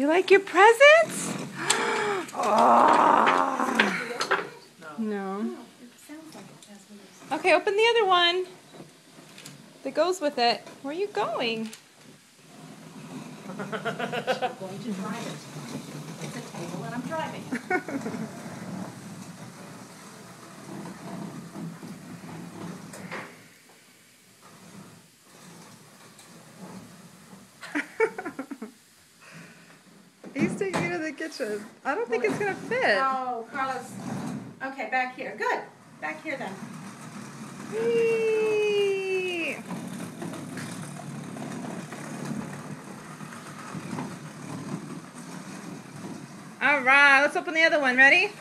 You like your presents? Oh. No. Okay, open the other one that goes with it. Where are you going? I'm going to drive it. It's a table and I'm driving it. He's taking it to the kitchen. I don't think it's going to fit. Oh, Carlos. Okay, back here. Good. Back here then. Whee! All right, let's open the other one. Ready?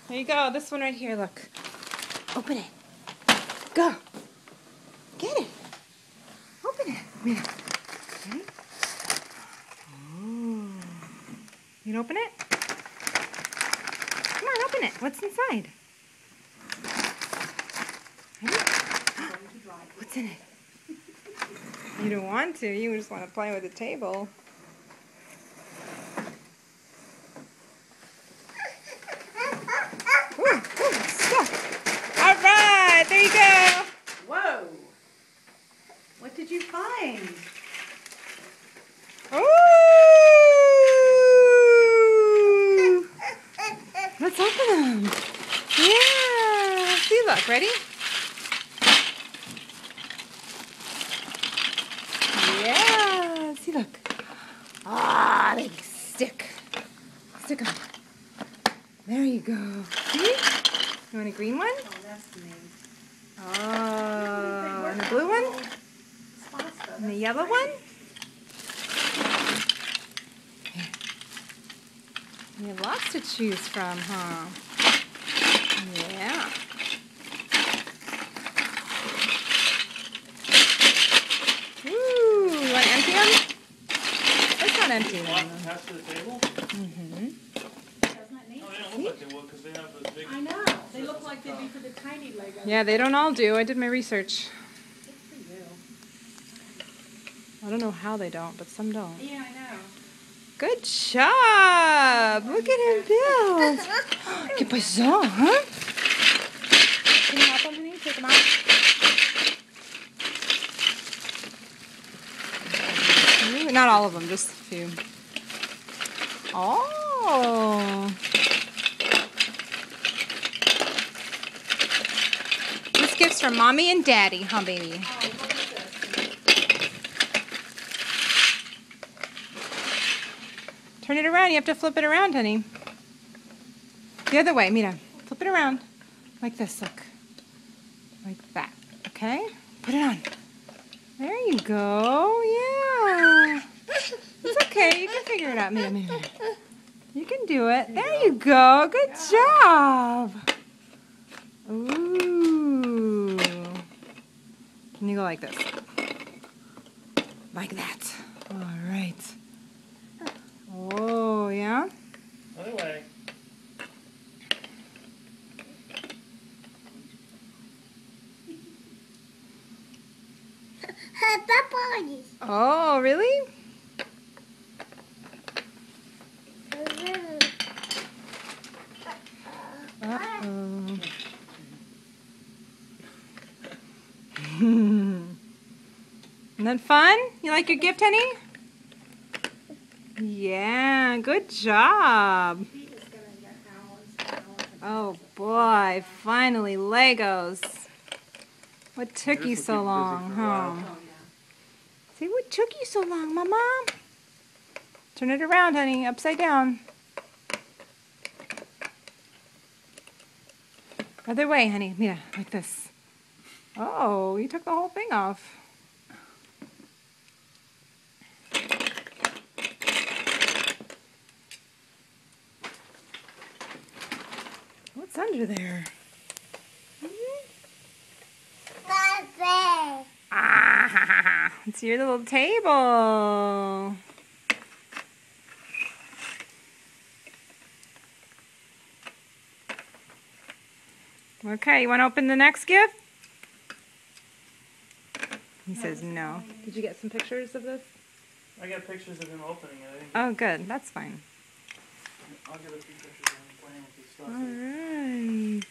There you go. This one right here. Look. Open it. Go. Get it. Open it. Ready? Oh. You can open it? Come on, open it. What's inside? Ready? What's in it? You don't want to. You just want to play with the table. Ooh, it's stuck. All right, there you go. Whoa. What did you find? Ooh. Let's open them. Yeah. See, look, ready? Yeah. See, look. Ah, they stick. Stick them. There you go. See? You want a green one? Oh, that's neat. Oh, and the blue one? And the yellow one? Here. You have lots to choose from, huh? Yeah. Ooh, you want to empty them? Let's not empty them. Pass to the table? Mm-hmm. Oh, they don't look like they would because they have the big... I know. They look like they'd be for the tiny Legos. Yeah, they don't all do. I did my research. Good for you. I don't know how they don't, but some don't. Yeah, I know. Good job! Look at him build! ¿Qué pasó, huh? Can you help him, honey? Take him out. Ooh, not all of them, just a few. Oh! This gift's from Mommy and Daddy, huh, baby? Oh, look at this. Turn it around. You have to flip it around, honey. The other way, Mira. Flip it around. Like this, look. Like that. Okay? Put it on. There you go. Yeah. It's okay. You can figure it out, Mira, Mira. You can do it. There you go. Good job. Ooh. Can you go like this? Like that. All right. Oh, yeah? Other way. Oh, really? Uh-oh. Isn't that fun? You like your gift, honey? Yeah, good job. Oh boy, finally Legos. What took you so long, huh? See, what took you so long, Mama? Turn it around, honey, upside down. Other way, honey. Mira, like this. Oh, you took the whole thing off. What's under there? Ah, it's your little table. Okay, you want to open the next gift? He says no. Did you get some pictures of this? I got pictures of him opening it. I think Oh, good. That's fine. I'll get a few pictures of him playing with his stuff. All right.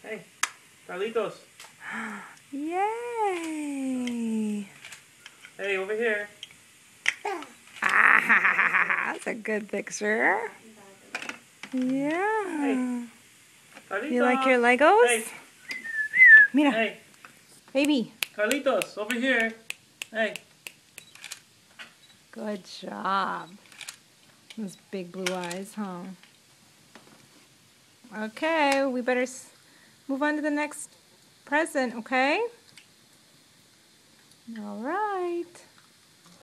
Hey, Carlitos. Yay! Hey, over here. Ah, that's a good picture. Yeah. Carlitos. You like your Legos? Hey, Mira, hey, baby. Carlitos, over here. Hey. Good job. Those big blue eyes, huh? Okay, we better move on to the next present, okay? All right.